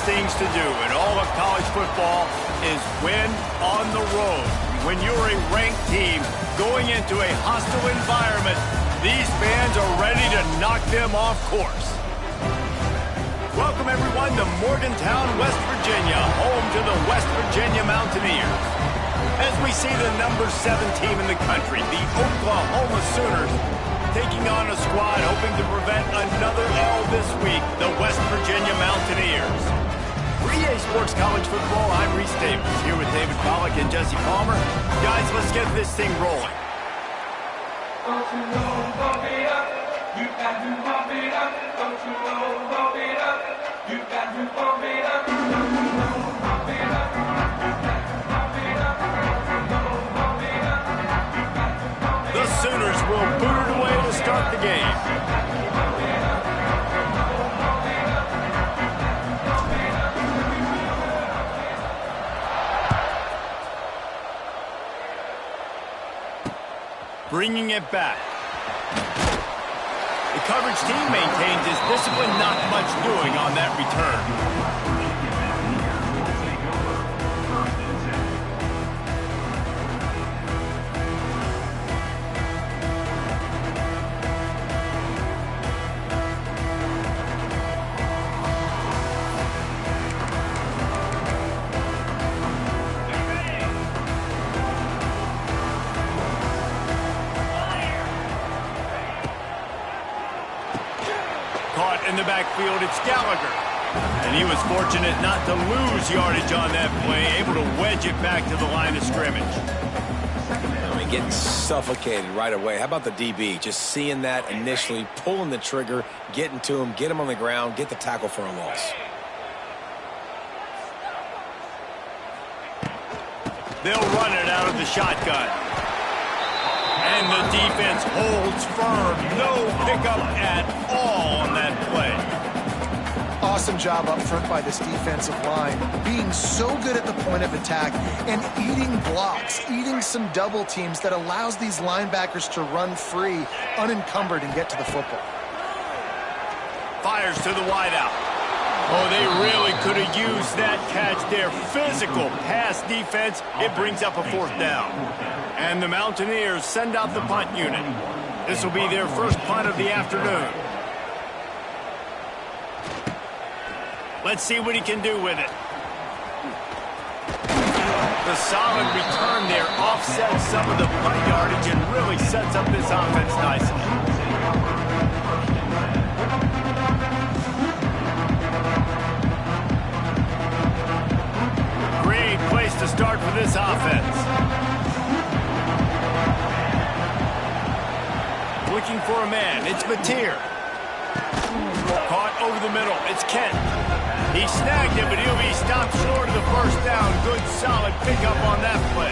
things to do in all of college football is win on the road. When you're a ranked team going into a hostile environment, these fans are ready to knock them off course. Welcome, everyone, to Morgantown, West Virginia, home to the West Virginia Mountaineers. As we see the number 7 team in the country, the Oklahoma Sooners, taking on a squad hoping to prevent another L this week, the West Virginia Mountaineers. For EA Sports College Football, I'm Reese Davis, here with David Pollack and Jesse Palmer. Guys, let's get this thing rolling. Don't you know, bump it up. You got to bump it up. Don't you know, bump it up. You got to bump it up. Don't you know, bump it up. You got to bump it up. Don't you know, bump it up. You got to bump it up. The Sooners will boot it away to start the game. Bringing it back. The coverage team maintains his discipline, not much doing on that return. In the backfield, it's Gallagher. And he was fortunate not to lose yardage on that play, able to wedge it back to the line of scrimmage. I mean, getting suffocated right away. How about the DB? Just seeing that initially, pulling the trigger, getting to him, get him on the ground, get the tackle for a loss. They'll run it out of the shotgun. And the defense holds firm. No pickup at all on that play. Awesome job up front by this defensive line. Being so good at the point of attack and eating blocks, eating some double teams that allows these linebackers to run free, unencumbered, and get to the football. Fires to the wideout. Oh, they really could have used that catch there. Physical pass defense. It brings up a 4th down. And the Mountaineers send out the punt unit. This will be their first punt of the afternoon. Let's see what he can do with it. The solid return there offsets some of the punt yardage and really sets up this offense nicely. Great place to start for this offense. Looking for a man. It's Mateer. Caught over the middle. It's Kent. He snagged it, but he'll be stopped short of the 1st down. Good, solid pickup on that play.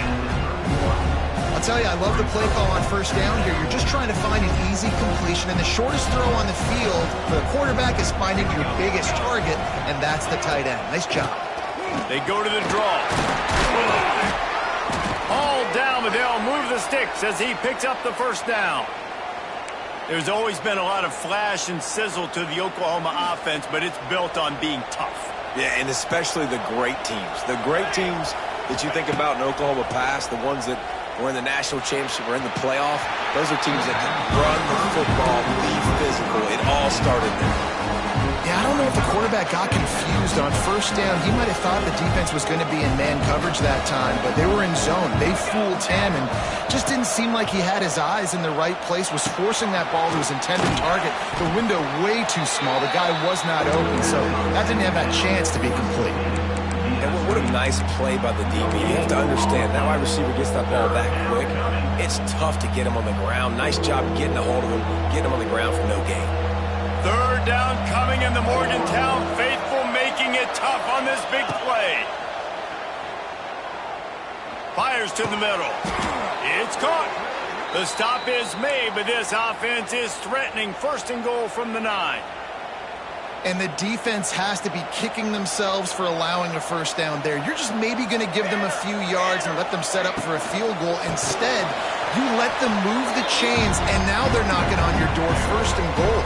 I'll tell you, I love the play call on 1st down here. You're just trying to find an easy completion, and the shortest throw on the field for the quarterback is finding your biggest target, and that's the tight end. Nice job. They go to the draw. All down, but they'll move the sticks as he picks up the 1st down. There's always been a lot of flash and sizzle to the Oklahoma offense, but it's built on being tough. Yeah, and especially the great teams. The great teams that you think about in Oklahoma past, the ones that were in the national championship or in the playoff, those are teams that can run the football, be physical. It all started there. Yeah, I don't know if the quarterback got confused on 1st down. He might have thought the defense was going to be in man coverage that time, but they were in zone. They fooled him and just didn't seem like he had his eyes in the right place, was forcing that ball to his intended target. The window way too small. The guy was not open, so that didn't have that chance to be complete. And what a nice play by the DB. You have to understand, that wide receiver gets that ball that quick. It's tough to get him on the ground. Nice job getting a hold of him, getting him on the ground for no gain. 3rd down coming in the Morgantown faithful, making it tough on this big play. Fires to the middle. It's caught. The stop is made, but this offense is threatening 1st and goal from the 9. And the defense has to be kicking themselves for allowing a first down there. You're just maybe going to give them a few yards and let them set up for a field goal. Instead, you let them move the chains, and now they're knocking on your door, first and goal.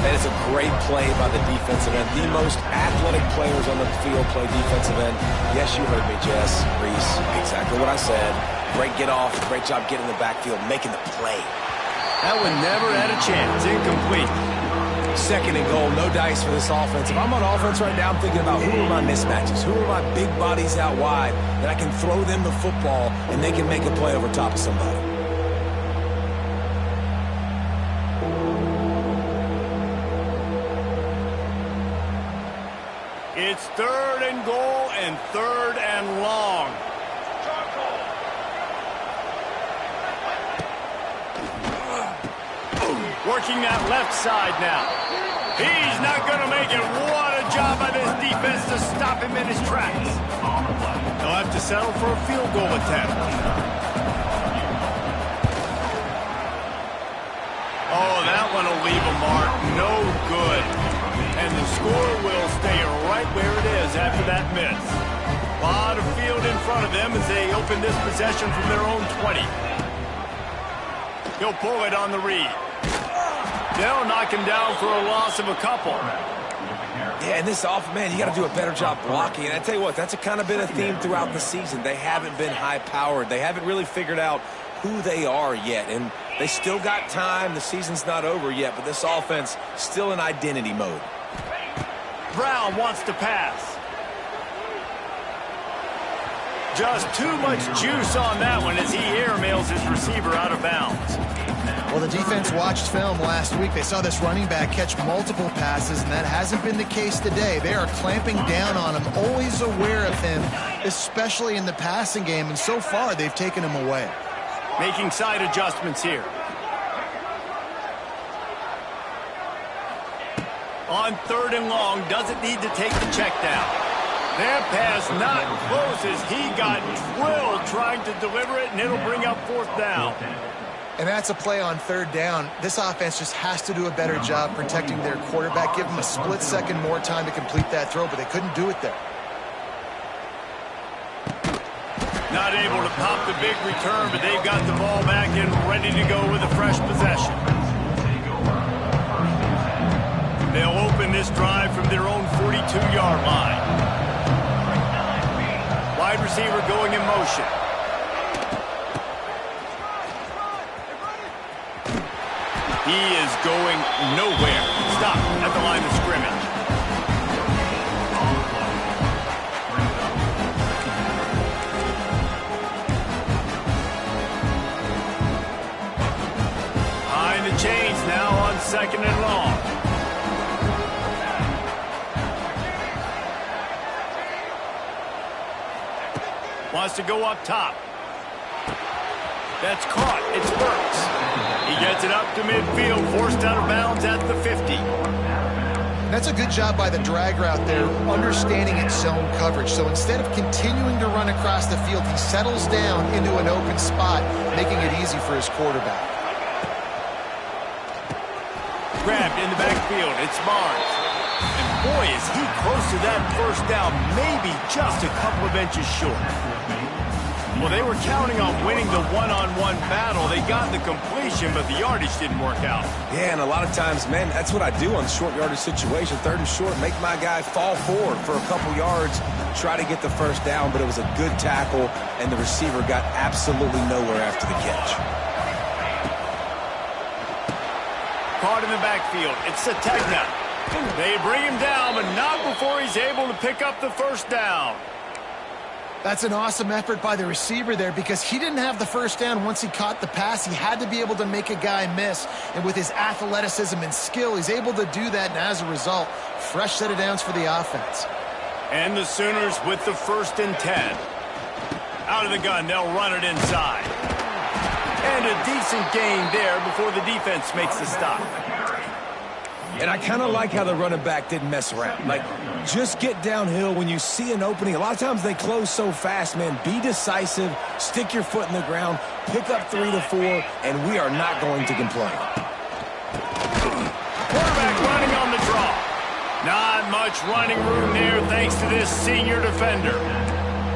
That is a great play by the defensive end. The most athletic players on the field play defensive end. Yes, you heard me, Jess, Reese. Exactly what I said. Great get off. Great job getting in the backfield, making the play. That one never had a chance. Incomplete. Second and goal, no dice for this offense. If I'm on offense right now, I'm thinking about who are my mismatches? Who are my big bodies out wide that I can throw them the football and they can make a play over top of somebody? It's third and goal and third and long. Working that left side now. He's not going to make it. What a job by this defense to stop him in his tracks. They'll have to settle for a field goal attempt. Oh, that one will leave a mark. No good. And the score will stay right where it is after that miss. A lot of field in front of them as they open this possession from their own 20. He'll pull it on the read. They'll knock him down for a loss of a couple. Yeah, and this offense, man, you got to do a better job blocking. And I tell you what, that's kind of been a theme throughout the season. They haven't been high-powered. They haven't really figured out who they are yet. And they still got time. The season's not over yet, but this offense still in identity mode. Brown wants to pass. Just too much juice on that one as he airmails his receiver out of bounds. Well, the defense watched film last week. They saw this running back catch multiple passes, and that hasn't been the case today. They are clamping down on him, always aware of him, especially in the passing game, and so far they've taken him away. Making side adjustments here. On third and long, doesn't need to take the check down. That pass not close as he got drilled trying to deliver it, and it'll bring up fourth down. And that's a play on third down. This offense just has to do a better job protecting their quarterback. Give them a split second more time to complete that throw, but they couldn't do it there. Not able to pop the big return, but they've got the ball back and ready to go with a fresh possession. They'll open this drive from their own 42-yard line. Wide receiver going in motion. He is going nowhere. Stop at the line of scrimmage. Behind the chains now on second and long. Wants to go up top. That's caught. It's Burks. He gets it up to midfield, forced out of bounds at the 50. That's a good job by the drag route there, understanding its zone coverage. So instead of continuing to run across the field, he settles down into an open spot, making it easy for his quarterback. Grabbed in the backfield. It's Barnes. And boy, is he close to that first down, maybe just a couple of inches short. Well, they were counting on winning the one-on-one battle. They got the completion, but the yardage didn't work out. Yeah, and a lot of times, man, that's what I do on short yardage situation. Third and short, make my guy fall forward for a couple yards, try to get the first down, but it was a good tackle, and the receiver got absolutely nowhere after the catch. Caught in the backfield. It's Sategna. They bring him down, but not before he's able to pick up the first down. That's an awesome effort by the receiver there because he didn't have the first down once he caught the pass. He had to be able to make a guy miss. And with his athleticism and skill, he's able to do that. And as a result, fresh set of downs for the offense. And the Sooners with the 1st and 10. Out of the gun, they'll run it inside. And a decent gain there before the defense makes the stop. And I kind of like how the running back didn't mess around. Like, just get downhill when you see an opening. A lot of times they close so fast, man. Be decisive, stick your foot in the ground, pick up 3 to 4, and we are not going to complain. Quarterback running on the draw. Not much running room there thanks to this senior defender.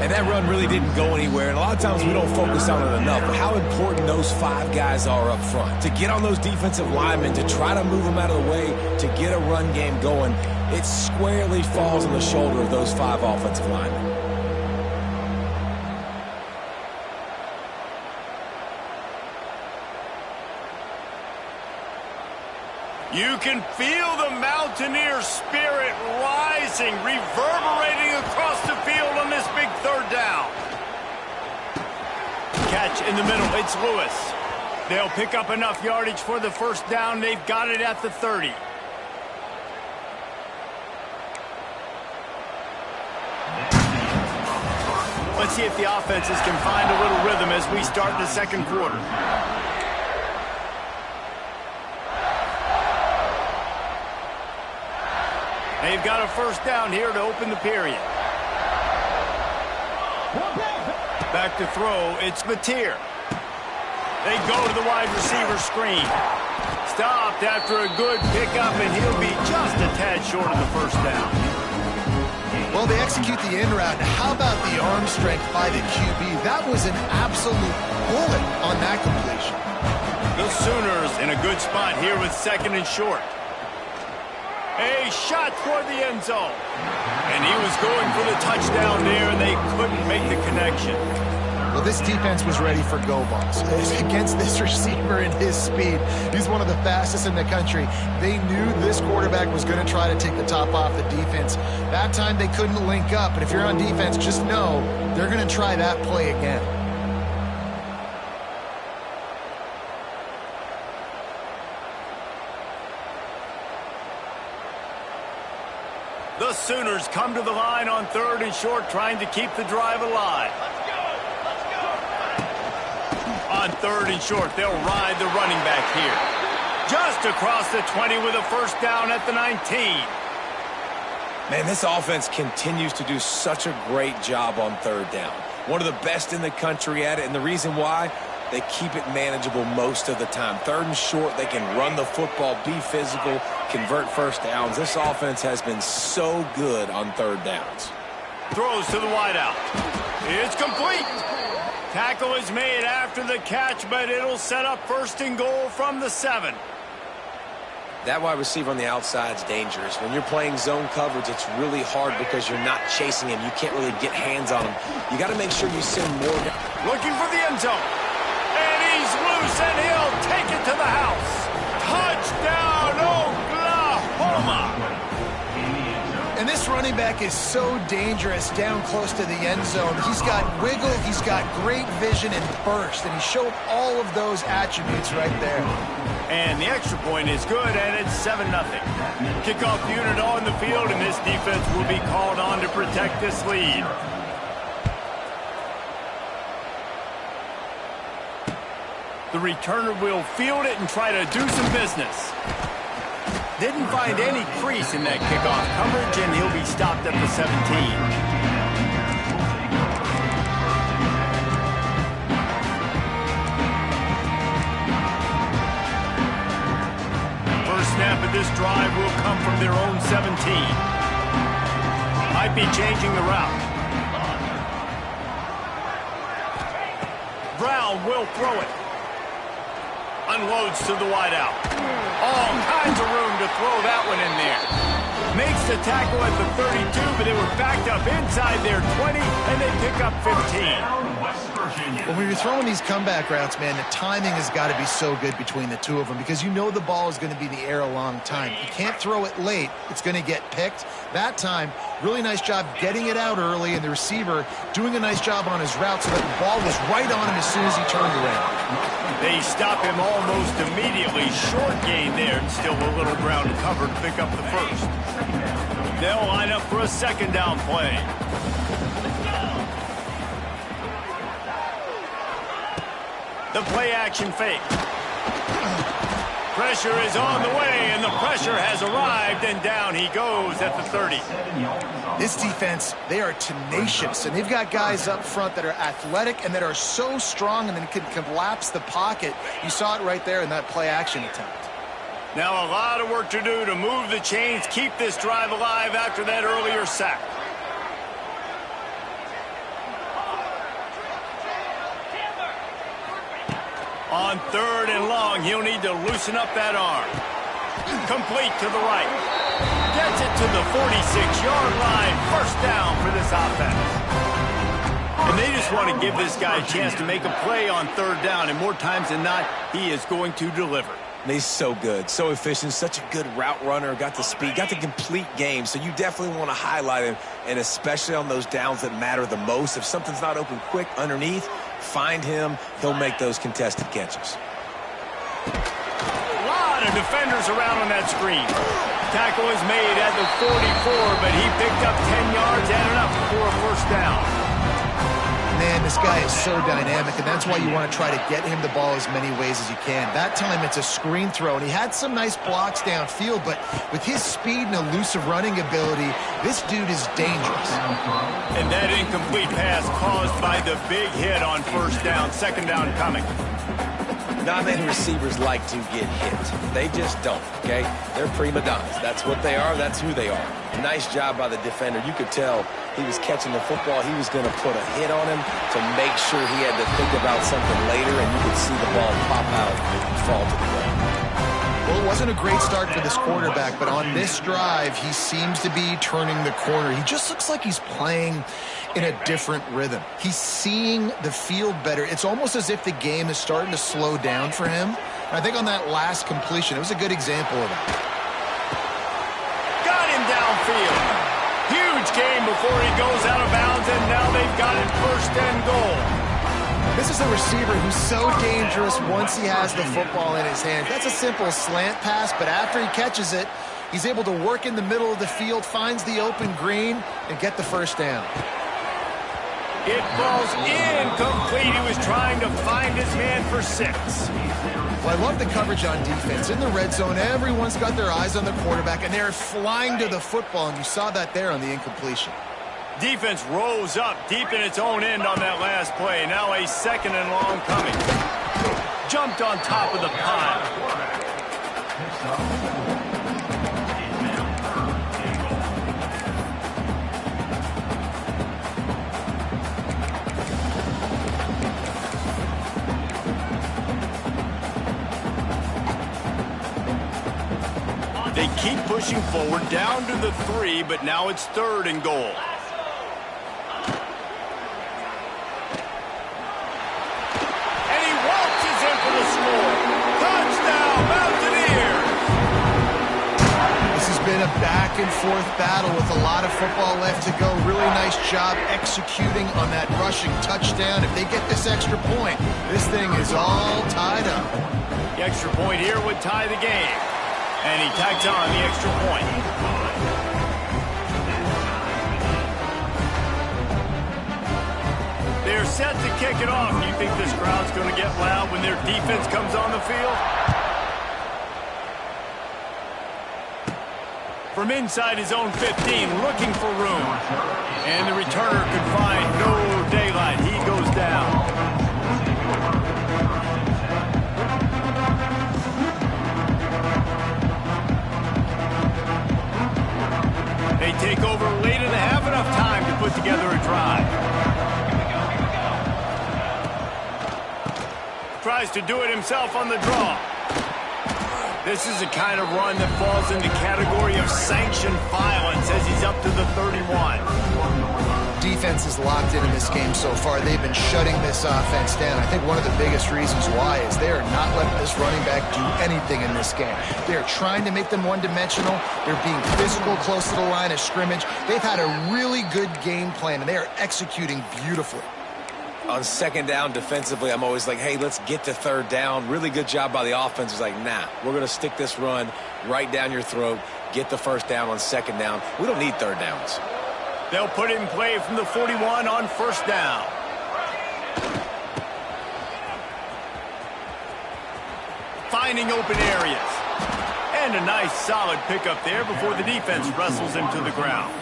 And that run really didn't go anywhere. And a lot of times we don't focus on it enough, but how important those 5 guys are up front. To get on those defensive linemen, to try to move them out of the way, to get a run game going, it squarely falls on the shoulder of those 5 offensive linemen. You can feel the Mountaineer spirit rising, reverberating across the field on this big 3rd down. Catch in the middle, it's Lewis. They'll pick up enough yardage for the 1st down. They've got it at the 30. Let's see if the offenses can find a little rhythm as we start the 2nd quarter. They've got a 1st down here to open the period. Back to throw, it's Mateer. They go to the wide receiver screen. Stopped after a good pickup, and he'll be just a tad short of the 1st down. Well, they execute the in route. How about the arm strength by the QB? That was an absolute bullet on that completion. The Sooners in a good spot here with 2nd and short. A shot toward the end zone. And he was going for the touchdown there, and they couldn't make the connection. Well, this defense was ready for go balls. Against this receiver and his speed, he's one of the fastest in the country. They knew this quarterback was going to try to take the top off the defense. That time they couldn't link up, but if you're on defense, just know they're going to try that play again. The Sooners come to the line on 3rd and short, trying to keep the drive alive. On 3rd and short, they'll ride the running back here. Just across the 20 with a 1st down at the 19. Man, this offense continues to do such a great job on 3rd down. One of the best in the country at it, and the reason why, they keep it manageable most of the time. 3rd and short, they can run the football, be physical, convert 1st downs. This offense has been so good on 3rd downs. Throws to the wideout. It's complete. Tackle is made after the catch, but it'll set up 1st and goal from the 7. That wide receiver on the outside is dangerous. When you're playing zone coverage, it's really hard because you're not chasing him. You can't really get hands on him. You got to make sure you send more. Looking for the end zone. And he's loose, and he'll take it to the house. Touchdown, Oklahoma! And this running back is so dangerous down close to the end zone. He's got wiggle, he's got great vision and burst, and he showed all of those attributes right there. And the extra point is good, and it's 7-0. Kickoff unit on the field, and this defense will be called on to protect this lead. The returner will field it and try to do some business. Didn't find any crease in that kickoff coverage, and he'll be stopped at the 17. Snap of this drive will come from their own 17. Might be changing the route. Brown will throw it. Unloads to the wideout. All kinds of room to throw that one in there. Makes the tackle at the 32, but they were backed up inside their 20, and they pick up 15. Well, when you're throwing these comeback routes, man, the timing has got to be so good between the two of them because you know the ball is going to be in the air a long time. You can't throw it late. It's going to get picked. That time, really nice job getting it out early, and the receiver doing a nice job on his route so that the ball was right on him as soon as he turned around. They stop him almost immediately. Short gain there, and still a little ground covered to pick up the 1st. They'll line up for a 2nd down play. The play-action fake. Pressure is on the way, and the pressure has arrived, and down he goes at the 30. This defense, they are tenacious, and they've got guys up front that are athletic and that are so strong and then can collapse the pocket. You saw it right there in that play-action attempt. Now a lot of work to do to move the chains, keep this drive alive after that earlier sack. On 3rd and long, he'll need to loosen up that arm. Complete to the right. Gets it to the 46-yard line. First down for this offense. And they just want to give this guy a chance to make a play on 3rd down, and more times than not, he is going to deliver. He's so good, so efficient, such a good route runner, got the speed, got the complete game, so you definitely want to highlight him, and especially on those downs that matter the most. If something's not open quick underneath, find him, he'll make those contested catches. A lot of defenders around on that screen. Tackle is made at the 44, but he picked up 10 yards, added up for a first down. Man, this guy is so dynamic, and that's why you want to try to get him the ball as many ways as you can. That time it's a screen throw, and he had some nice blocks downfield, but with his speed and elusive running ability, this dude is dangerous. And that incomplete pass caused by the big hit on first down, second down coming. Not many receivers like to get hit. They just don't, okay? They're prima donnas. That's what they are. That's who they are. Nice job by the defender. You could tell he was catching the football. He was going to put a hit on him to make sure he had to think about something later, and you could see the ball pop out and fall to the ground. Well, it wasn't a great start for this quarterback, but on this drive, he seems to be turning the corner. He just looks like he's playing in a different rhythm. He's seeing the field better. It's almost as if the game is starting to slow down for him. And I think on that last completion, it was a good example of that. Got him downfield. Huge game before he goes out of bounds, and now they've got it first and goal. This is a receiver who's so dangerous once he has the football in his hands. That's a simple slant pass, but after he catches it, he's able to work in the middle of the field, finds the open green, and get the first down. It falls incomplete. He was trying to find his man for 6. Well, I love the coverage on defense. In the red zone, everyone's got their eyes on the quarterback, and they're flying to the football, and you saw that there on the incompletion. Defense rose up deep in its own end on that last play. Now a second and long coming. Jumped on top of the pile. They keep pushing forward down to the 3, but now it's 3rd and goal. Been a back-and-forth battle with a lot of football left to go. Really nice job executing on that rushing touchdown. If they get this extra point, this thing is all tied up. The extra point here would tie the game. And he tacks on the extra point. They're set to kick it off. Do you think this crowd's going to get loud when their defense comes on the field? From inside his own 15, looking for room. And the returner could find no daylight. He goes down. They take over late and have enough time to put together a drive. Tries to do it himself on the draw. This is the kind of run that falls in the category of sanctioned violence as he's up to the 31. Defense is locked in this game so far. They've been shutting this offense down. I think one of the biggest reasons why is they are not letting this running back do anything in this game. They're trying to make them one-dimensional. They're being physical close to the line of scrimmage. They've had a really good game plan, and they are executing beautifully. On second down defensively, I'm always like, hey, let's get to 3rd down. Really good job by the offense. It's like, nah, we're going to stick this run right down your throat, get the first down on second down. We don't need 3rd downs. They'll put it in play from the 41 on first down. Finding open areas. And a nice solid pickup there before the defense wrestles him to the ground.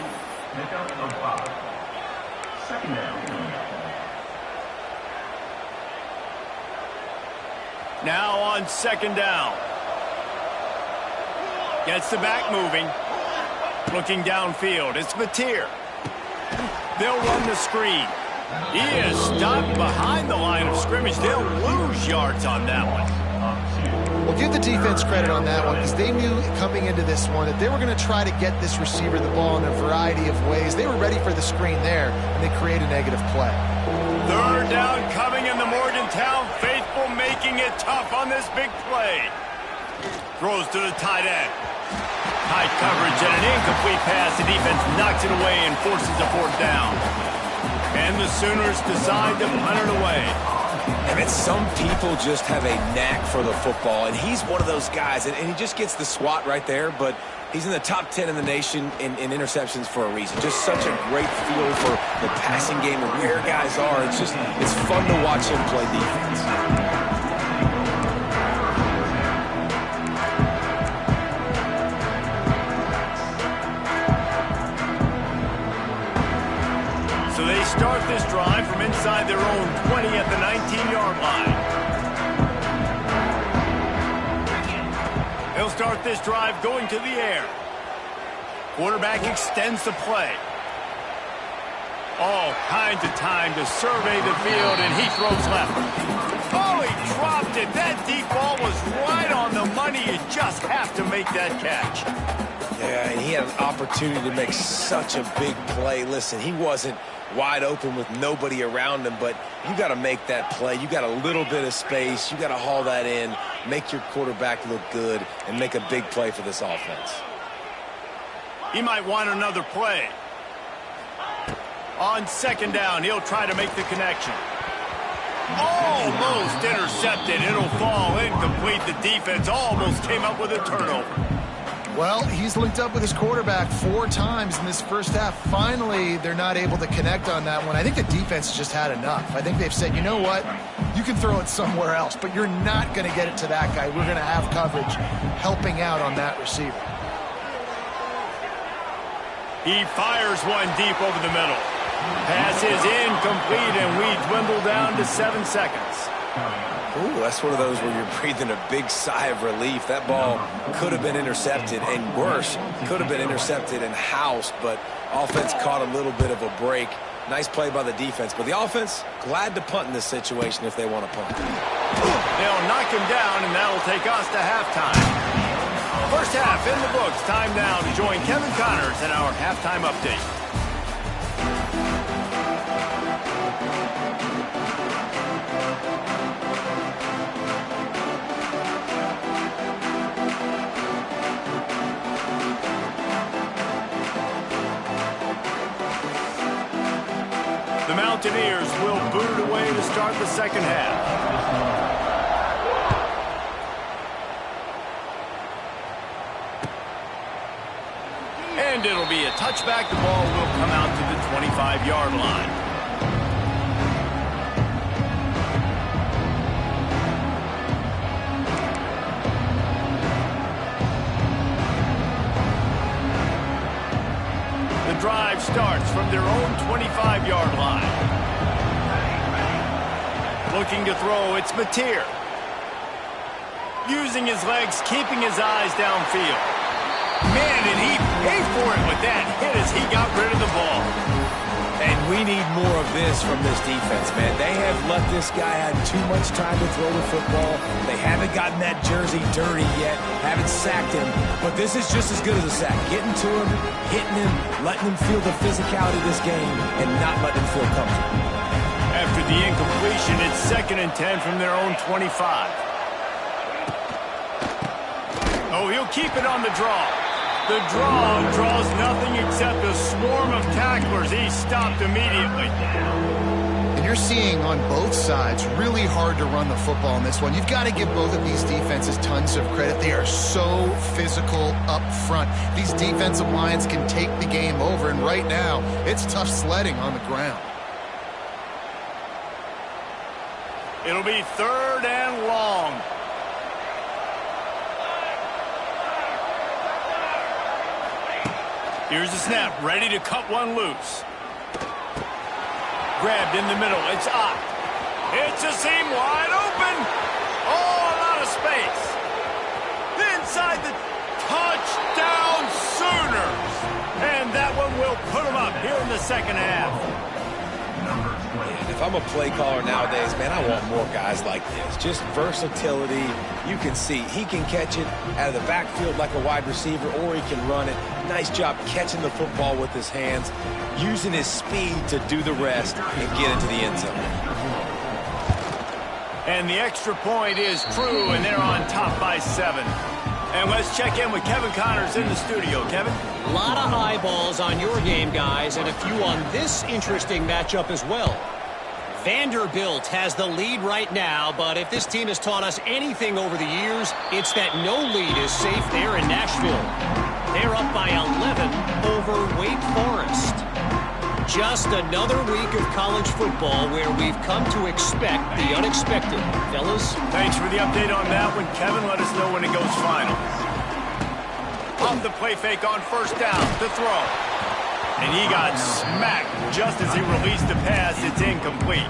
Second down. Now on second down. Gets the back moving. Looking downfield. It's Mateer. They'll run the screen. He is stopped behind the line of scrimmage. They'll lose yards on that one. Well, give the defense credit on that one because they knew coming into this one that they were going to try to get this receiver the ball in a variety of ways. They were ready for the screen there, and they create a negative play. Third down coming in the Morgantown faithful, making it tough on this big play. Throws to the tight end. Tight coverage and an incomplete pass. The defense knocks it away and forces a fourth down. And the Sooners decide to punt it away. I mean, some people just have a knack for the football, and he's one of those guys, and he just gets the swat right there, but he's in the top 10 in the nation in interceptions for a reason. Just such a great feel for the passing game and where guys are. It's fun to watch him play defense. So they start this drive from inside their own 20 at the 19-yard line. They'll start this drive going to the air. Quarterback extends the play. All kinds of time to survey the field, and he throws left. Oh, he dropped it. That deep ball was right on the money. You just have to make that catch. Yeah, and he had an opportunity to make such a big play. Listen, he wasn't wide open with nobody around him, but you got to make that play. You got a little bit of space. You got to haul that in, make your quarterback look good, and make a big play for this offense. He might want another play. On second down, he'll try to make the connection. Almost intercepted. It'll fall incomplete. The defense almost came up with a turnover. Well, he's linked up with his quarterback 4 times in this first half. Finally, they're not able to connect on that one. I think the defense just had enough. I think they've said, you know what? You can throw it somewhere else, but you're not going to get it to that guy. We're going to have coverage helping out on that receiver. He fires one deep over the middle. Pass is incomplete, and we dwindle down to 7 seconds. Ooh, that's one of those where you're breathing a big sigh of relief. That ball could have been intercepted, and worse, could have been intercepted and housed, but offense caught a little bit of a break. Nice play by the defense, but the offense, glad to punt in this situation if they want to punt. They'll knock him down, and that'll take us to halftime. First half in the books. Time now to join Kevin Connors in our halftime update. The Mountaineers will boot it away to start the second half. And it'll be a touchback. The ball will come out to the 25-yard line. The drive starts from their own 25-yard line. Looking to throw, it's Mateer. Using his legs, keeping his eyes downfield. Man, did he pay for it with that hit as he got rid of the ball. And we need more of this from this defense, man. They have let this guy have too much time to throw the football. They haven't gotten that jersey dirty yet, haven't sacked him. But this is just as good as a sack. Getting to him, hitting him, letting him feel the physicality of this game, and not letting him feel comfortable. After the incompletion, it's 2nd and 10 from their own 25. Oh, he'll keep it on the draw. The draw draws nothing except a swarm of tacklers. He's stopped immediately. And you're seeing on both sides really hard to run the football in this one. You've got to give both of these defenses tons of credit. They are so physical up front. These defensive lines can take the game over, and right now it's tough sledding on the ground. It'll be 3rd and long. Here's the snap, ready to cut one loose. Grabbed in the middle, it's up. It's a seam wide open. Oh, a lot of space. Inside the touchdown. second half. And if I'm a play caller nowadays, man, I want more guys like this. Just versatility. You can see he can catch it out of the backfield like a wide receiver, or he can run it. Nice job catching the football with his hands, using his speed to do the rest and get into the end zone. And the extra point is true, and they're on top by 7. And let's check in with Kevin Connors in the studio. Kevin? A lot of eyeballs on your game, guys, and a few on this interesting matchup as well. Vanderbilt has the lead right now, but if this team has taught us anything over the years, it's that no lead is safe there in Nashville. They're up by 11 over Wake Forest. Just another week of college football where we've come to expect the unexpected. Fellas? Thanks for the update on that one, Kevin. Let us know when it goes final. Off the play fake on first down to throw. And he got smacked just as he released the pass. It's incomplete.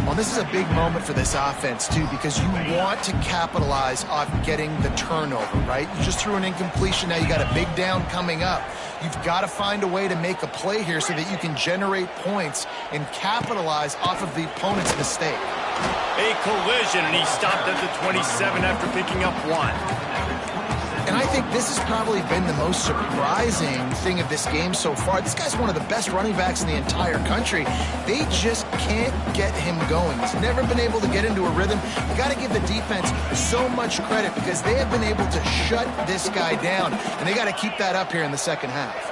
Well, this is a big moment for this offense, too, because you want to capitalize on getting the turnover, right? You just threw an incompletion. Now you got a big down coming up. You've got to find a way to make a play here so that you can generate points and capitalize off of the opponent's mistake. A collision, and he stopped at the 27 after picking up 1. And I think this has probably been the most surprising thing of this game so far. This guy's one of the best running backs in the entire country. They just can't get him going. He's never been able to get into a rhythm. You got to give the defense so much credit because they have been able to shut this guy down, and they got to keep that up here in the second half.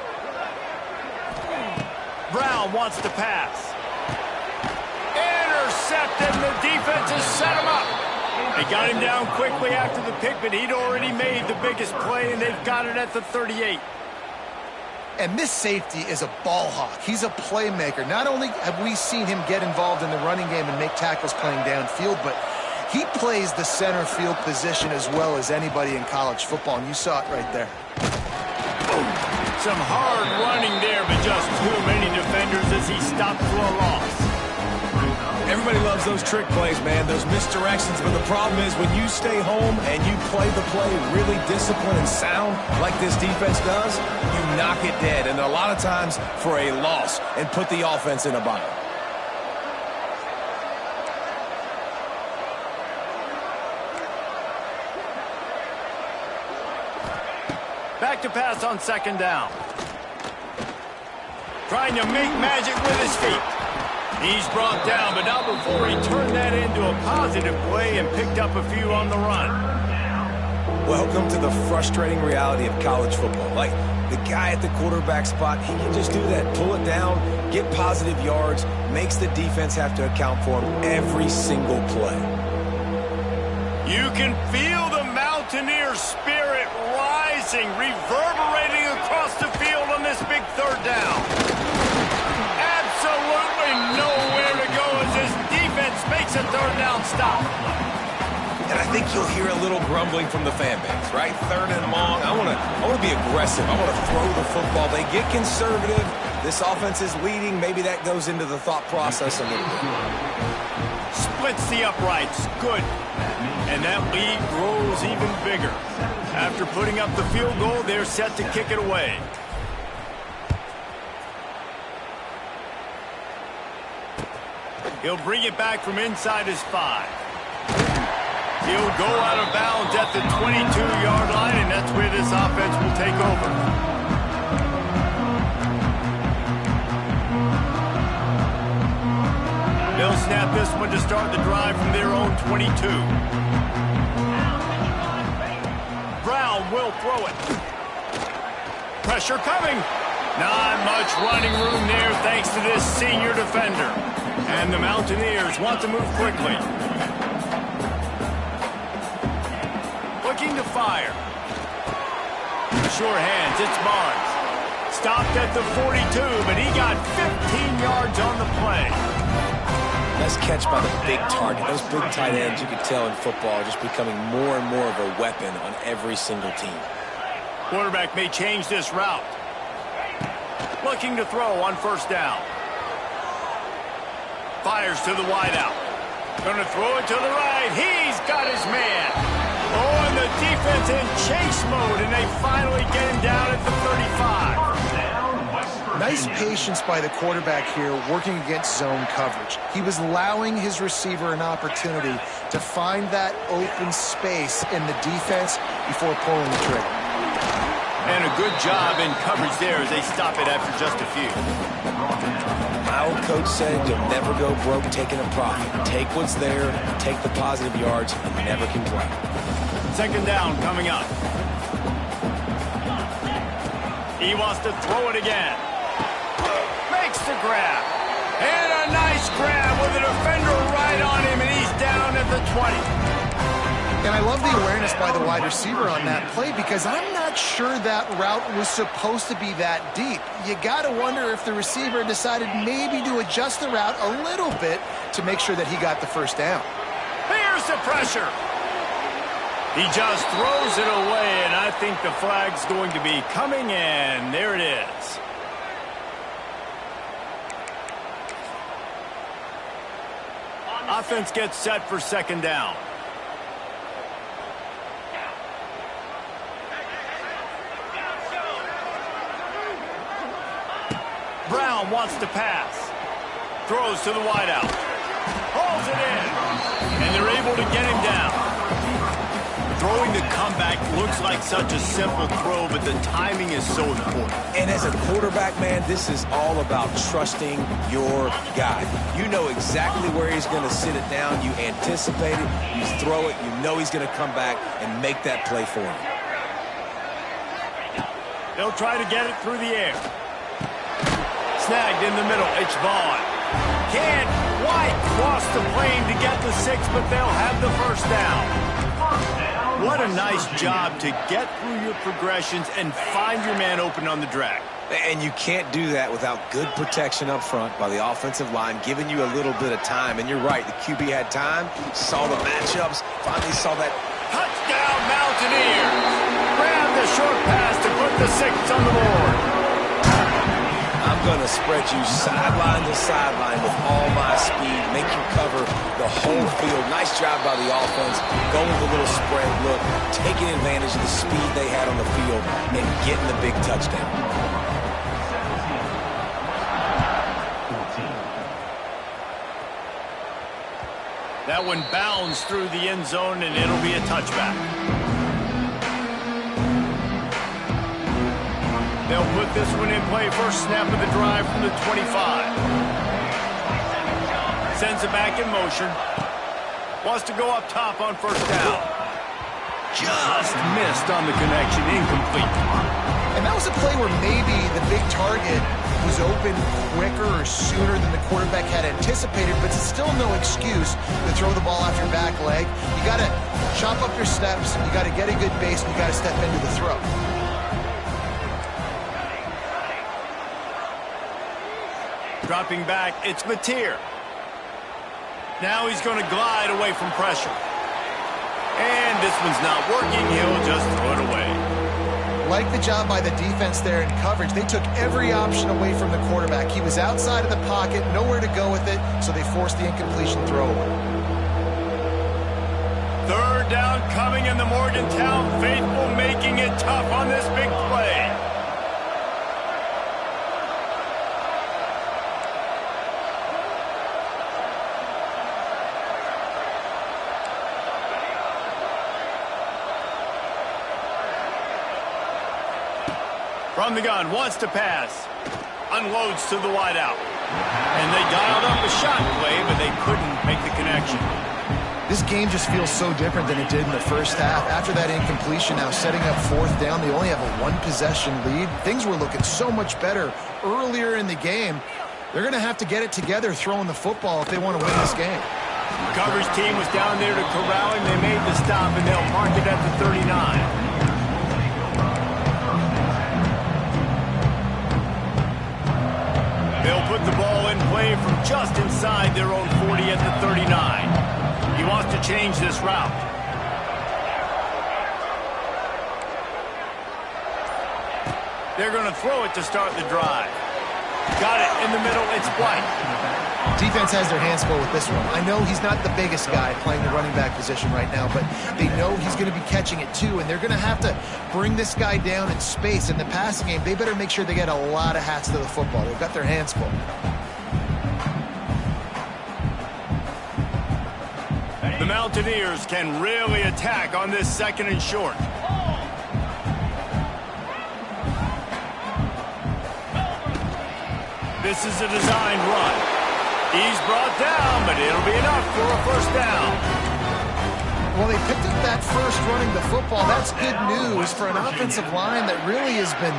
Brown wants to pass. Intercepted. The defense has set him up. They got him down quickly after the pick, but he'd already made the biggest play, and they've got it at the 38. And this safety is a ball hawk. He's a playmaker. Not only have we seen him get involved in the running game and make tackles playing downfield, but he plays the center field position as well as anybody in college football, and you saw it right there. Some hard running there, but just too many defenders as he stopped for a loss. Everybody loves those trick plays, man, those misdirections, but the problem is when you stay home and you play the play really disciplined and sound like this defense does, you knock it dead, and a lot of times for a loss, and put the offense in a bind. Back to pass on second down. Trying to make magic with his feet. He's brought down, but not before he turned that into a positive play and picked up a few on the run. Welcome to the frustrating reality of college football. Like, the guy at the quarterback spot, he can just do that. Pull it down, get positive yards, makes the defense have to account for him every single play. You can feel the Mountaineer spirit rising, reverberating across the field on this big third down. Absolutely nowhere to go as this defense makes a third down stop. And I think you'll hear a little grumbling from the fan base, right? Third and long. I want to be aggressive. I want to throw the football. They get conservative. This offense is leading. Maybe that goes into the thought process a little bit. Splits the uprights. Good. And that lead grows even bigger. After putting up the field goal, they're set to kick it away. He'll bring it back from inside his 5. He'll go out of bounds at the 22-yard line, and that's where this offense will take over. They'll snap this one to start the drive from their own 22. Brown will throw it. Pressure coming. Not much running room there thanks to this senior defender. And the Mountaineers want to move quickly. Looking to fire. Sure hands, it's Barnes. Stopped at the 42, but he got 15 yards on the play. Nice catch by the big target. Those big tight ends, you can tell in football, are just becoming more and more of a weapon on every single team. Quarterback may change this route. Looking to throw on first down. Fires to the wideout. Going to throw it to the right. He's got his man. Oh, and the defense in chase mode, and they finally get him down at the 35. Nice patience by the quarterback here working against zone coverage. He was allowing his receiver an opportunity to find that open space in the defense before pulling the trigger. And a good job in coverage there as they stop it after just a few. My old coach said you'll never go broke taking a profit. Take what's there, take the positive yards, and never complain. Second down coming up. He wants to throw it again. Makes the grab. And a nice grab with a defender right on him, and he's down at the 20. And I love the awareness by the wide receiver on that play because I'm not sure that route was supposed to be that deep. You got to wonder if the receiver decided maybe to adjust the route a little bit to make sure that he got the first down. Here's the pressure. He just throws it away, and I think the flag's going to be coming in. There it is. Offense gets set for second down. Brown wants to pass. Throws to the wideout. Hauls it in. And they're able to get him down. Throwing the comeback looks like such a simple throw, but the timing is so important. And as a quarterback, man, this is all about trusting your guy. You know exactly where he's going to sit it down. You anticipate it. You throw it. You know he's going to come back and make that play for him. They'll try to get it through the air. Snagged in the middle. It's Vaughn. Can't quite cross the plane to get the 6, but they'll have the first down. What a nice job to get through your progressions and find your man open on the drag. And you can't do that without good protection up front by the offensive line, giving you a little bit of time. And you're right, the QB had time, saw the matchups, finally saw that. Touchdown, Mountaineers! Grab the short pass to put the 6 on the board. I'm going to spread you sideline to sideline with all my speed, make you cover the whole field. Nice job by the offense, going with a little spread look, taking advantage of the speed they had on the field and getting the big touchdown. That one bounds through the end zone, and it'll be a touchback. They'll put this one in play. First snap of the drive from the 25. Sends it back in motion. Wants to go up top on first down. Just missed on the connection. Incomplete. And that was a play where maybe the big target was open quicker or sooner than the quarterback had anticipated, but it's still no excuse to throw the ball off your back leg. You got to chop up your steps. You got to get a good base, and you got to step into the throw. Dropping back, it's Mateer. Now he's going to glide away from pressure. And this one's not working. He'll just throw it away. Like the job by the defense there in coverage. They took every option away from the quarterback. He was outside of the pocket, nowhere to go with it, so they forced the incompletion throw away. Third down coming, in the Morgantown faithful making it tough on this big play. From the gun, wants to pass. Unloads to the wideout. And they dialed up a shot play, but they couldn't make the connection. This game just feels so different than it did in the first half. After that incompletion, now setting up fourth down, they only have a one-possession lead. Things were looking so much better earlier in the game. They're going to have to get it together throwing the football if they want to win this game. Coverage team was down there to corral him. They made the stop, and they'll mark it at the 39. They'll put the ball in play from just inside their own 40 at the 39. He wants to change this route. They're going to throw it to start the drive. Got it in the middle. It's White. Defense has their hands full with this one. I know he's not the biggest guy playing the running back position right now, but they know he's going to be catching it too, and they're going to have to bring this guy down in space. In the passing game, they better make sure they get a lot of hats to the football. They've got their hands full. The Mountaineers can really attack on this 2nd and short. This is a designed run. He's brought down, but it'll be enough for a first down. Well, they picked up that first running the football. That's good news for an offensive line that really has been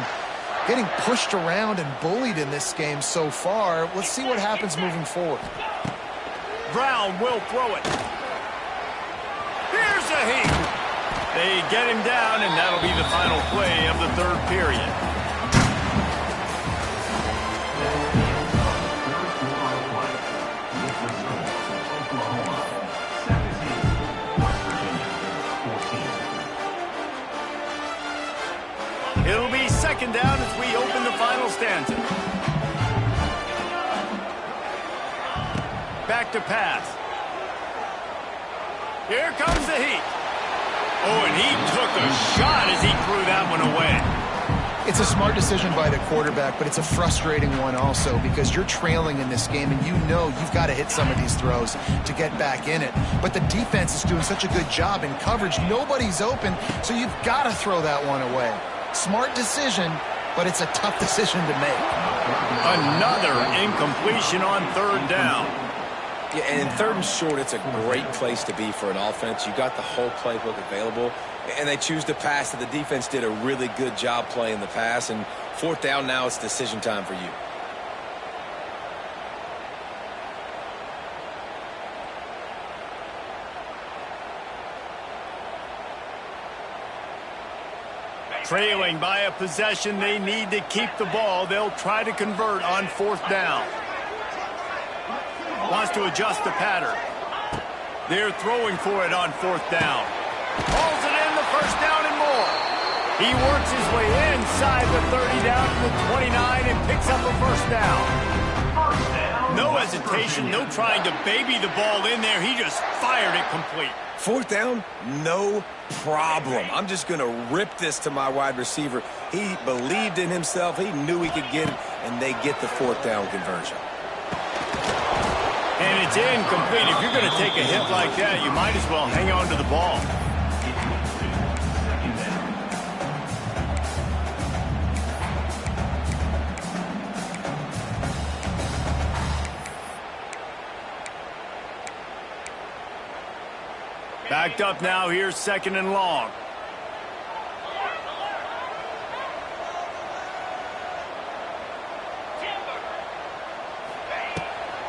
getting pushed around and bullied in this game so far. Let's see what happens moving forward. Brown will throw it. Here's a heat. They get him down, and that'll be the final play of the 3rd period. It'll be 2nd down as we open the final stanza. Back to pass. Here comes the heat. Oh, and he took a shot as he threw that one away. It's a smart decision by the quarterback, but it's a frustrating one also because you're trailing in this game and you know you've got to hit some of these throws to get back in it. But the defense is doing such a good job in coverage. Nobody's open, so you've got to throw that one away. Smart decision, but it's a tough decision to make. Another incompletion on 3rd down. Yeah, and in 3rd and short, it's a great place to be for an offense. You got the whole playbook available, and they choose to pass. The defense did a really good job playing the pass, and 4th down now, it's decision time for you. Trailing by a possession, they need to keep the ball. They'll try to convert on 4th down. Wants to adjust the pattern. They're throwing for it on 4th down. Hauls it in, the first down and more. He works his way inside the 30 down to the 29 and picks up a first down. No hesitation, no trying to baby the ball in there. He just fired it complete. 4th down, no problem. I'm just going to rip this to my wide receiver. He believed in himself. He knew he could get it, and they get the 4th down conversion. And it's incomplete. If you're going to take a hit like that, you might as well hang on to the ball. Backed up now, here's 2nd and long.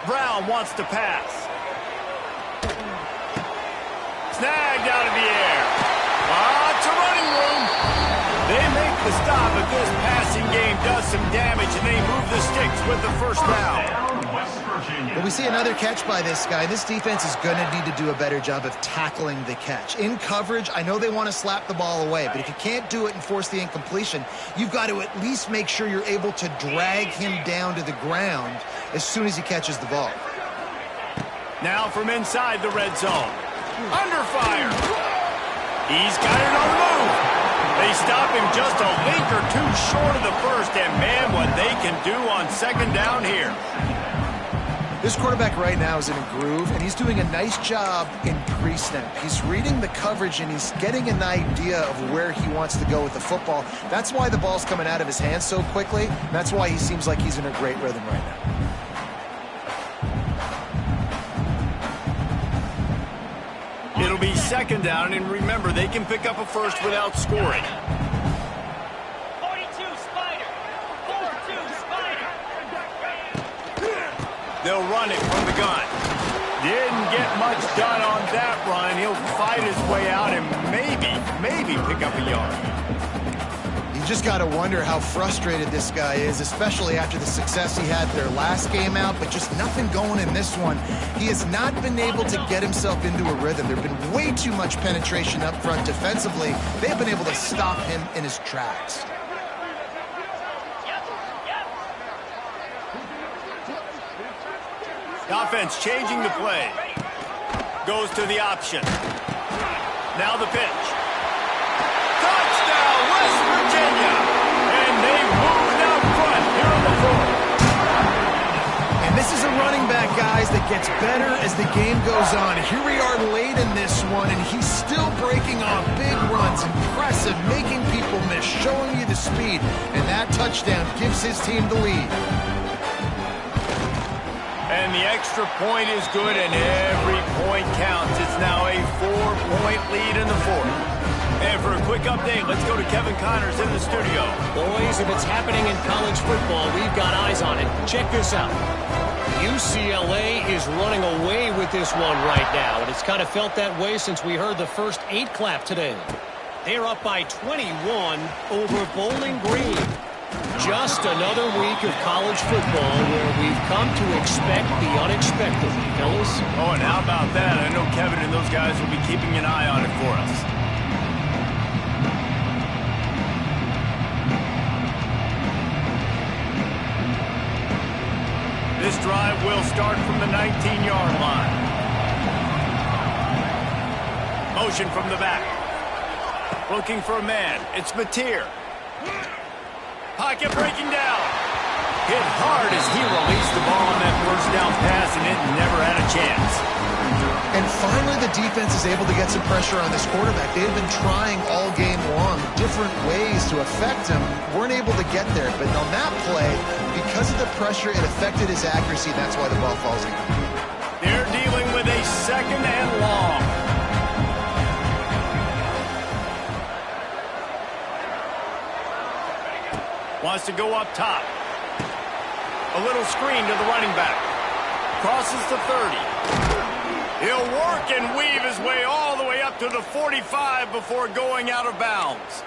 Brown wants to pass. Snagged out of the air. Lots of running room. They make the stop, but this passing game does some damage, and they move the sticks with the first down. Well, we see another catch by this guy. This defense is going to need to do a better job of tackling the catch. In coverage, I know they want to slap the ball away, but if you can't do it and force the incompletion, you've got to at least make sure you're able to drag him down to the ground as soon as he catches the ball. Now from inside the red zone. Under fire. He's got it on the move. They stop him just a link or two short of the first, and man, what they can do on 2nd down here. This quarterback right now is in a groove, and he's doing a nice job in pre-snap. He's reading the coverage, and he's getting an idea of where he wants to go with the football. That's why the ball's coming out of his hands so quickly. That's why he seems like he's in a great rhythm right now. It'll be 2nd down, and remember, they can pick up a first without scoring. 42 Spider. 4-2 Spider. They'll run it from the gun. Didn't get much done on that run. He'll fight his way out and maybe pick up a yard. You just got to wonder how frustrated this guy is, especially after the success he had their last game out, but just nothing going in this one. He has not been able to get himself into a rhythm. There have been way too much penetration up front defensively. They've been able to stop him in his tracks. The offense changing the play. Goes to the option. Now the pitch. Touchdown, West Virginia! And they moved out front here on the fourth. And this is a running back, guys, that gets better as the game goes on. Here we are late in this one, and he's still breaking off big runs. Impressive, making people miss, showing you the speed. And that touchdown gives his team the lead. And the extra point is good, and every point counts. It's now a 4-point lead in the fourth. And for a quick update, let's go to Kevin Connors in the studio. Boys, if it's happening in college football, we've got eyes on it. Check this out. UCLA is running away with this one right now, and it's kind of felt that way since we heard the first 8 clap today. They're up by 21 over Bowling Green. Just another week of college football where we've come to expect the unexpected, fellas. Oh, and how about that? I know Kevin and those guys will be keeping an eye on it for us. This drive will start from the 19-yard line. Motion from the back. Looking for a man. It's Mateer. Pocket breaking down. Hit hard as he released the ball on that first down pass, and it never had a chance. And finally, the defense is able to get some pressure on this quarterback. They've been trying all game long different ways to affect him. Weren't able to get there, but on that play, because of the pressure, it affected his accuracy. That's why the ball falls in. They're dealing with a second and long. Wants to go up top. A little screen to the running back. Crosses the 30. He'll work and weave his way all the way up to the 45 before going out of bounds.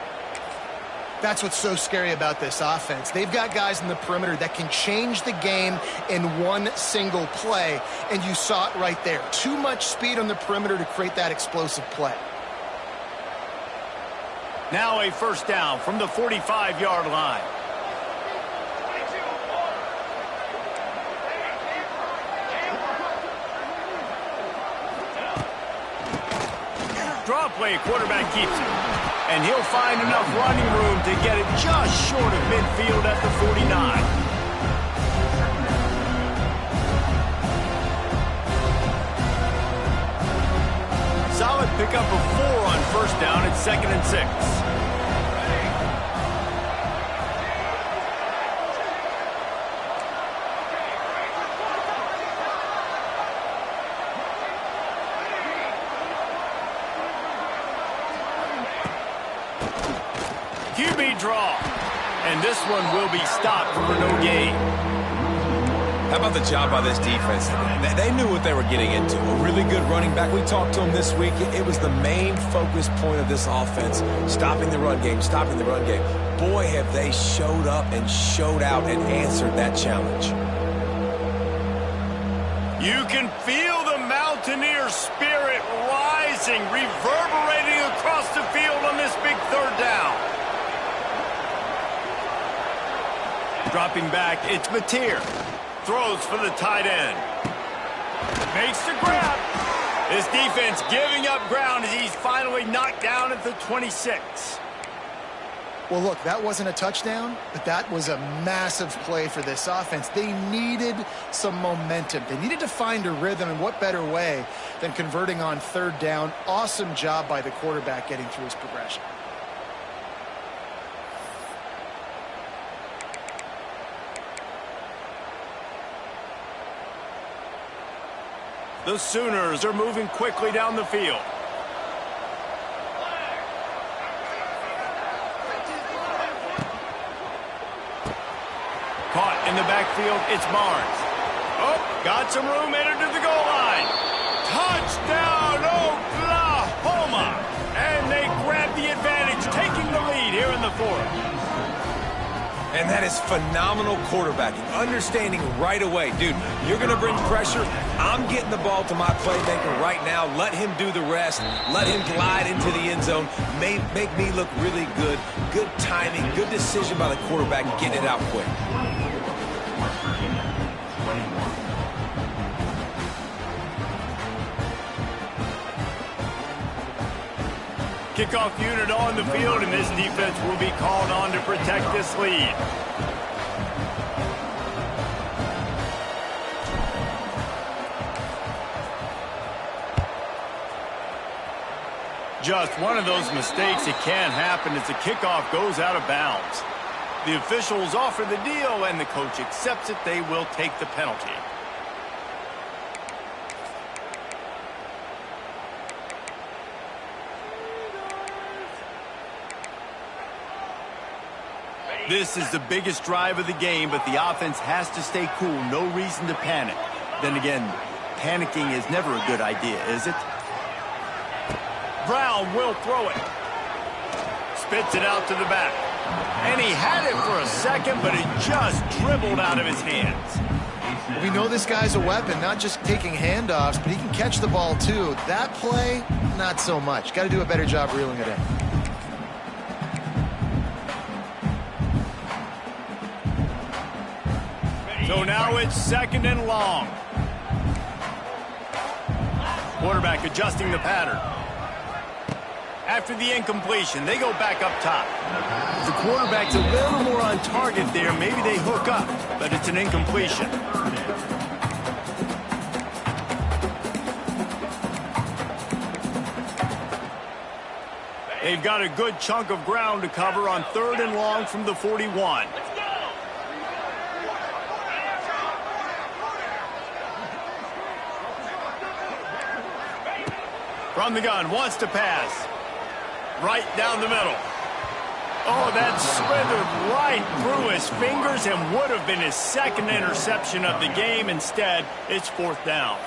That's what's so scary about this offense. They've got guys in the perimeter that can change the game in one single play, and you saw it right there. Too much speed on the perimeter to create that explosive play. Now a first down from the 45-yard line. Draw play, quarterback keeps it. And he'll find enough running room to get it just short of midfield at the 49. Solid pickup of 4 on first down at 2nd and 6. QB draw. And this one will be stopped for no gain. How about the job by this defense? They knew what they were getting into. A really good running back. We talked to him this week. It was the main focus point of this offense. Stopping the run game, stopping the run game. Boy, have they showed up and showed out and answered that challenge. You can feel the Mountaineer spirit rising, reverberating across the field on this big third down. Dropping back, it's Mateer. Throws for the tight end. Makes the grab. This defense giving up ground as he's finally knocked down at the 26. Well, look, that wasn't a touchdown, but that was a massive play for this offense. They needed some momentum. They needed to find a rhythm, and what better way than converting on third down. Awesome job by the quarterback getting through his progression. The Sooners are moving quickly down the field. Caught in the backfield, it's Barnes. Oh, got some room, entered to the goal line. Touchdown, Oklahoma! And they grab the advantage, taking the lead here in the fourth. And that is phenomenal quarterbacking. Understanding right away, dude, you're going to bring pressure. I'm getting the ball to my playmaker right now. Let him do the rest. Let him glide into the end zone. Make me look really good. Good timing, good decision by the quarterback, getting it out quick. Kickoff unit on the field, and this defense will be called on to protect this lead. Just one of those mistakes that can happen as the kickoff goes out of bounds. The officials offer the deal, and the coach accepts it. They will take the penalty. This is the biggest drive of the game, but the offense has to stay cool. No reason to panic. Then again, panicking is never a good idea, is it? Brown will throw it. Spits it out to the back. And he had it for a second, but it just dribbled out of his hands. We know this guy's a weapon, not just taking handoffs, but he can catch the ball too. That play, not so much. Got to do a better job reeling it in. So now it's 2nd and long. Quarterback adjusting the pattern. After the incompletion, they go back up top. The quarterback's a little more on target there. Maybe they hook up, but it's an incompletion. They've got a good chunk of ground to cover on 3rd and long from the 41. From the gun, wants to pass. Right down the middle. Oh, that slithered right through his fingers and would have been his 2nd interception of the game. Instead, it's 4th down.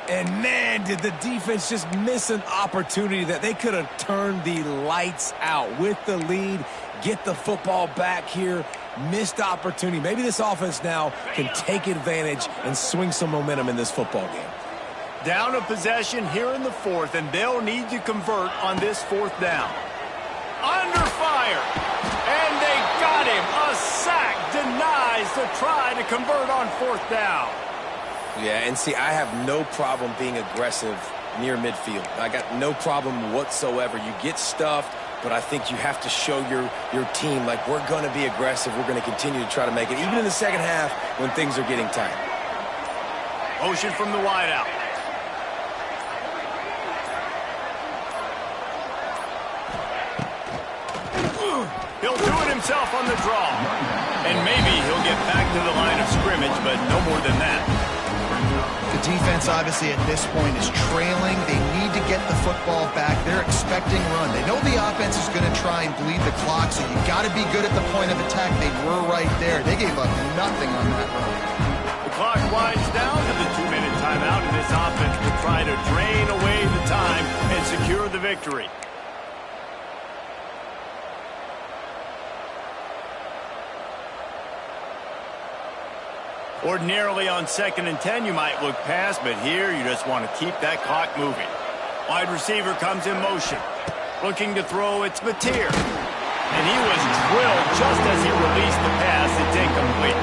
And man, did the defense just miss an opportunity that they could have turned the lights out with the lead, get the football back here. Missed opportunity. Maybe this offense now can take advantage and swing some momentum in this football game. Down a possession here in the 4th, and they'll need to convert on this 4th down. Under fire, and they got him. A sack denies the try to convert on 4th down. Yeah, and see, I have no problem being aggressive near midfield. I got no problem whatsoever. You get stuffed, but I think you have to show your team, like, we're going to be aggressive. We're going to continue to try to make it, even in the second half when things are getting tight. Motion from the wideout. He'll do it himself on the draw. And maybe he'll get back to the line of scrimmage, but no more than that. The defense, obviously, at this point is trailing. They need to get the football back. They're expecting run. They know the offense is going to try and bleed the clock, so you got to be good at the point of attack. They were right there. They gave up nothing on that run. The clock winds down to the 2-minute timeout, and this offense will try to drain away the time and secure the victory. Ordinarily on 2nd and 10, you might look past, but here you just want to keep that clock moving. Wide receiver comes in motion. Looking to throw, it's Mateer. And he was drilled just as he released the pass. It's incomplete.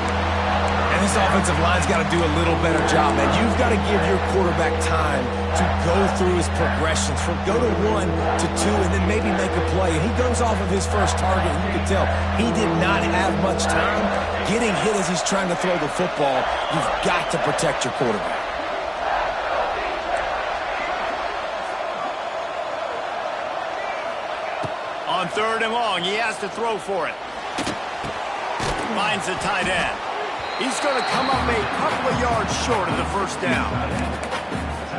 And this offensive line's got to do a little better job, man. You've got to give your quarterback time to go through his progressions from go to 1 to 2 and then maybe make a play. And he goes off of his first target, and you can tell he did not have much time. Getting hit as he's trying to throw the football, you've got to protect your quarterback. On 3rd and long, he has to throw for it. Finds the tight end. He's going to come up a couple of yards short of the 1st down.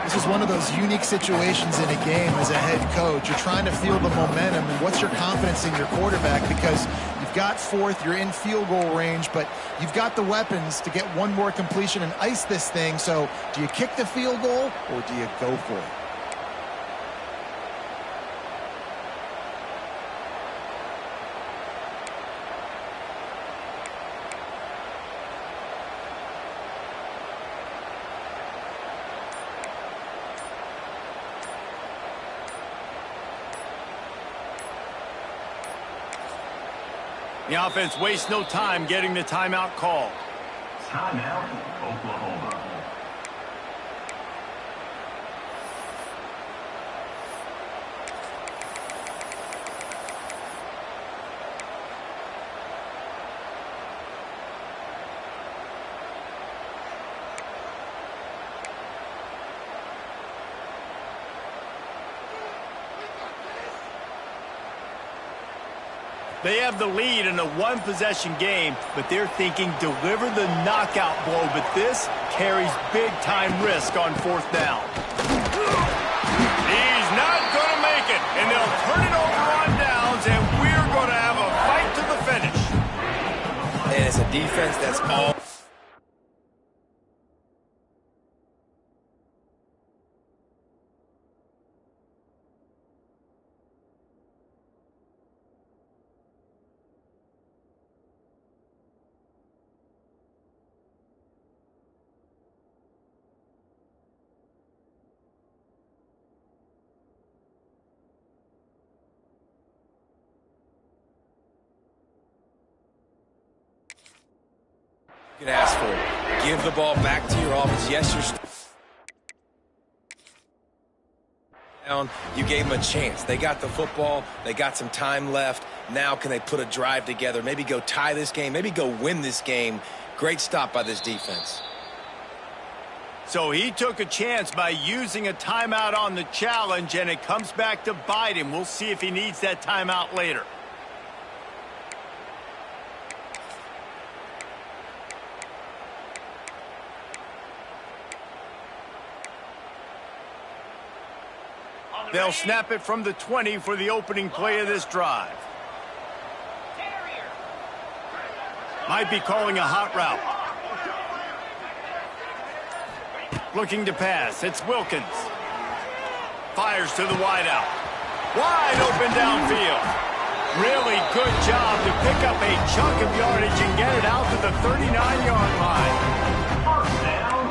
This is one of those unique situations in a game as a head coach. You're trying to feel the momentum, and what's your confidence in your quarterback? Because you've got 4th, you're in field goal range, but you've got the weapons to get one more completion and ice this thing. So do you kick the field goal, or do you go for it? The offense wastes no time getting the timeout call. Timeout, Oklahoma. They have the lead in a one-possession game, but they're thinking deliver the knockout blow. But this carries big-time risk on fourth down. He's not going to make it, and they'll turn it over on downs, and we're going to have a fight to the finish. And it's a defense that's all... You can ask for it. Give the ball back to your offense. Yes, you're down. You gave them a chance. They got the football. They got some time left. Now can they put a drive together? Maybe go tie this game. Maybe go win this game. Great stop by this defense. So he took a chance by using a timeout on the challenge, and it comes back to bite him. We'll see if he needs that timeout later. They'll snap it from the 20 for the opening play of this drive. Might be calling a hot route. Looking to pass. It's Wilkins. Fires to the wideout. Wide open downfield. Really good job to pick up a chunk of yardage and get it out to the 39-yard line.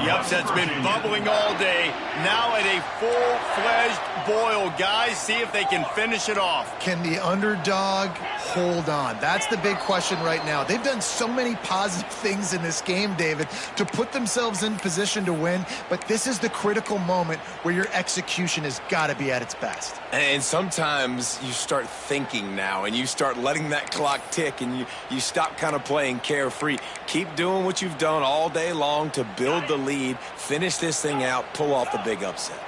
The upset's been bubbling all day. Now at a full-fledged boil. Guys, see if they can finish it off. Can the underdog hold on? That's the big question right now. They've done so many positive things in this game, David, to put themselves in position to win, but this is the critical moment where your execution has got to be at its best. And sometimes you start thinking now, and you start letting that clock tick, and you stop kind of playing carefree. Keep doing what you've done all day long to build the lead, finish this thing out, pull off the big upset.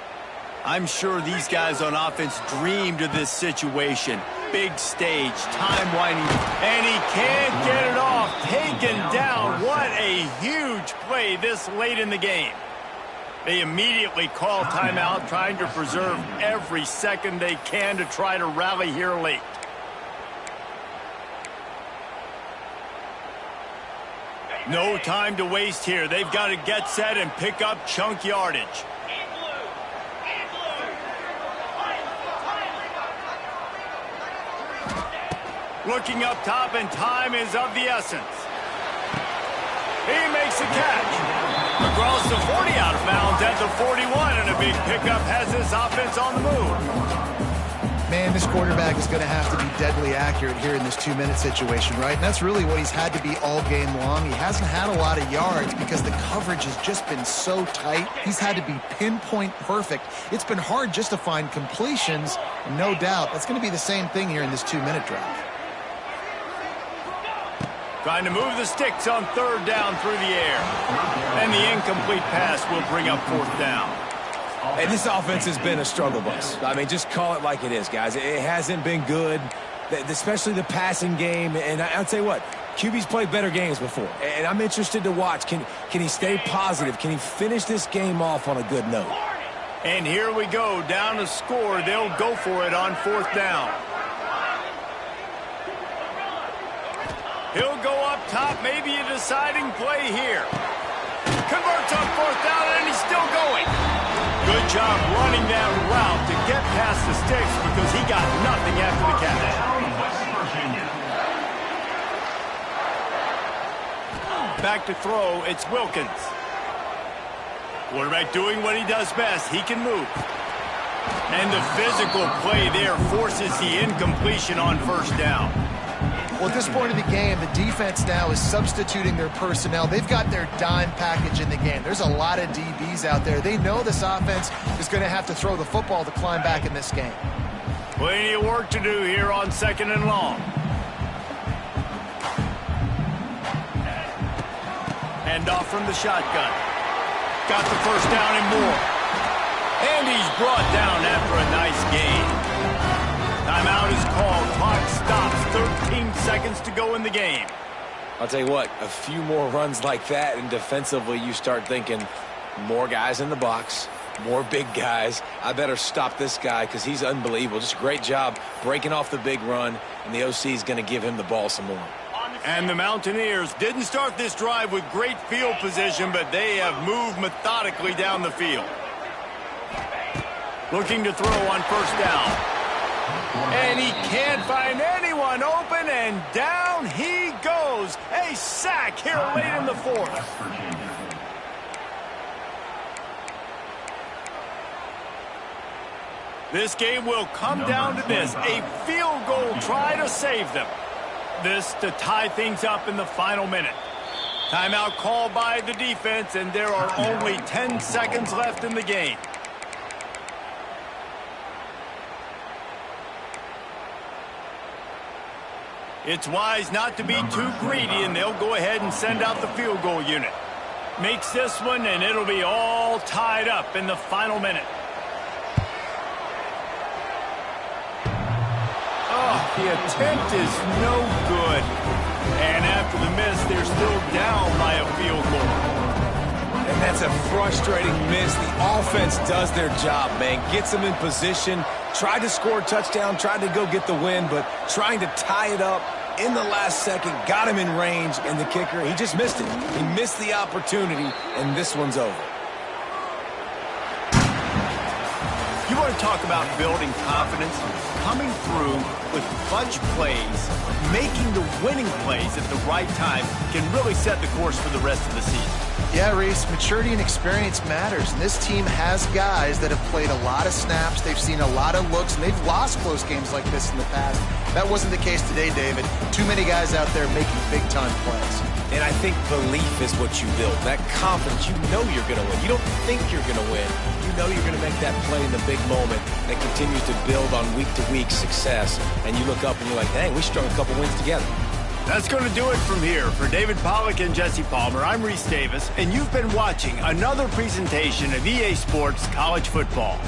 I'm sure these guys on offense dreamed of this situation. Big stage, time winding, and he can't get it off. Taken down. What a huge play this late in the game. They immediately call timeout, trying to preserve every second they can to try to rally here late. No time to waste here. They've got to get set and pick up chunk yardage. Looking up top, and time is of the essence. He makes a catch. Across the 40, out of bounds at the 41, and a big pickup has this offense on the move. Man, this quarterback is going to have to be deadly accurate here in this 2-minute situation, right? And that's really what he's had to be all game long. He hasn't had a lot of yards because the coverage has just been so tight. He's had to be pinpoint perfect. It's been hard just to find completions, and no doubt that's going to be the same thing here in this 2-minute drive. Trying to move the sticks on third down through the air. And the incomplete pass will bring up fourth down. And this offense has been a struggle bus. I mean, just call it like it is, guys. It hasn't been good, especially the passing game. And I'll tell you what, QB's played better games before. And I'm interested to watch. Can he stay positive? Can he finish this game off on a good note? And here we go, down to score. They'll go for it on fourth down. He'll go up top, maybe a deciding play here. Converts on fourth down, and he's still going. Good job running that route to get past the sticks because he got nothing after the catch. Back to throw, it's Wilkins. Quarterback doing what he does best. He can move. And the physical play there forces the incompletion on first down. Well, at this point in the game, the defense now is substituting their personnel. They've got their dime package in the game. There's a lot of DBs out there. They know this offense is going to have to throw the football to climb back in this game. Plenty of work to do here on second and long. Hand off from the shotgun. Got the first down and more. And he's brought down after a nice gain. Timeout is called. Clock stops. 13 go in the game. I'll tell you what, a few more runs like that, and defensively you start thinking more guys in the box, more big guys. I better stop this guy because he's unbelievable. Just a great job breaking off the big run, and the OC is going to give him the ball some more. And the Mountaineers didn't start this drive with great field position, but they have moved methodically down the field. Looking to throw on first down. And he can't find anyone open, and down he goes. A sack here late in the fourth. This game will come down to this, a field goal try to save them. This to tie things up in the final minute. Timeout called by the defense, and there are only 10 seconds left in the game. It's wise not to be too greedy, and they'll go ahead and send out the field goal unit. Makes this one, and it'll be all tied up in the final minute. Oh, the attempt is no good. And after the miss, they're still down by a field goal. And that's a frustrating miss. The offense does their job, man. Gets them in position, tried to score a touchdown, tried to go get the win, but trying to tie it up in the last second, got him in range, and the kicker, he just missed it. He missed the opportunity, and this one's over. You want to talk about building confidence? Coming through with clutch plays, making the winning plays at the right time can really set the course for the rest of the season. Yeah, Reese, maturity and experience matters. And this team has guys that have played a lot of snaps. They've seen a lot of looks, and they've lost close games like this in the past. That wasn't the case today, David. Too many guys out there making big-time plays. And I think belief is what you build. That confidence, you know you're going to win. You don't think you're going to win. You know you're going to make that play in the big moment that continues to build on week-to-week success. And you look up and you're like, dang, we strung a couple wins together. That's going to do it from here. For David Pollack and Jesse Palmer, I'm Reese Davis, and you've been watching another presentation of EA Sports College Football.